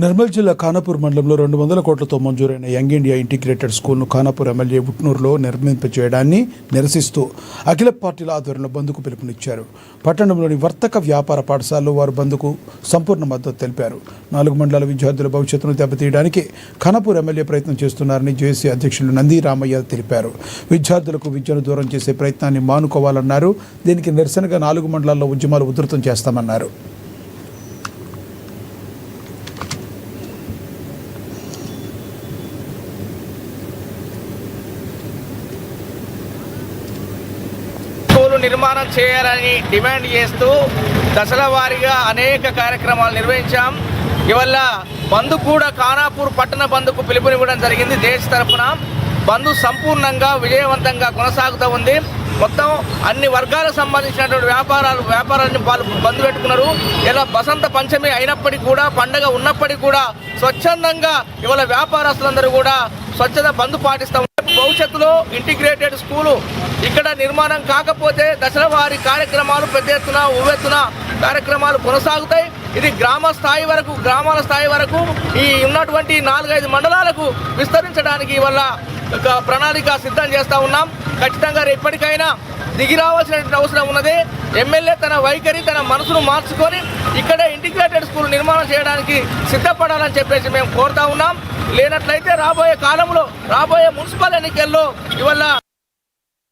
నిర్మల్ జిల్లా ఖానాపూర్ మండలంలో 200 కోట్లతో మంజూరైన యంగ్ ఇండియా ఇంటిగ్రేటెడ్ స్కూల్ను ఖానాపూర్ ఎమ్మెల్యే ఉట్నూరులో నిర్మింపచేయడాన్ని నిరసిస్తూ అఖిల పార్టీల ఆధ్వర్యంలో బంద్కు పిలుపునిచ్చారు. పట్టణంలోని వర్తక వ్యాపార పాఠశాలలో వారు బంద్కు సంపూర్ణ మద్దతు తెలిపారు. 4 మండలాల విద్యార్థుల భవిష్యత్తును దెబ్బతీయడానికి ఖానాపూర్ ఎమ్మెల్యే ప్రయత్నం చేస్తున్నారని జేఏసీ అధ్యక్షులు నంది రామయ్య తెలిపారు. విద్యార్థులకు విద్యను దూరం చేసే ప్రయత్నాన్ని మానుకోవాలన్నారు. దీనికి నిరసనగా 4 మండలాల్లో ఉద్యమాలు ఉధృతం చేస్తామన్నారు. నిర్మాణం చేయాలని డిమాండ్ చేస్తూ దశల వారీగా అనేక కార్యక్రమాలు నిర్వహించాం. ఇవల్ల బంద్ కూడా ఖానాపూర్ పట్టణ బంద్కు పిలుపునివ్వడం జరిగింది. దేశ తరఫున బంద్ సంపూర్ణంగా విజయవంతంగా కొనసాగుతూ ఉంది. మొత్తం అన్ని వర్గాలకు సంబంధించినటువంటి వ్యాపారాలను బంద్ పెట్టుకున్నారు. ఇలా బసంత పంచమి అయినప్పటికీ కూడా, పండగ ఉన్నప్పటికీ కూడా స్వచ్ఛందంగా ఇవాళ వ్యాపారస్తులందరూ కూడా స్వచ్ఛత బంద్ పాటిస్తూ ఉన్నారు. భవిష్యత్తులో ఇంటిగ్రేటెడ్ స్కూలు ఇక్కడ నిర్మాణం కాకపోతే దశల వారి కార్యక్రమాలు పెద్ద ఎత్తున ఉవ్వెత్తున కార్యక్రమాలు కొనసాగుతాయి. ఇది గ్రామాల స్థాయి వరకు ఈ ఉన్నటువంటి 4-5 మండలాలకు విస్తరించడానికి వల్ల ఒక ప్రణాళిక సిద్ధం చేస్తూ ఉన్నాం. ఖచ్చితంగా ఎప్పటికైనా దిగి రావాల్సిన అవసరం ఉన్నది. ఎమ్మెల్యే తన వైఖరి, తన మనసును మార్చుకొని ఇక్కడే ఇంటిగ్రేటెడ్ స్కూల్ నిర్మాణం చేయడానికి సిద్ధపడాలని చెప్పేసి మేము కోరుతా ఉన్నాం. లేనట్లయితే రాబోయే కాలంలో, రాబోయే మున్సిపల్ ఎన్నికల్లో ఇవల్ల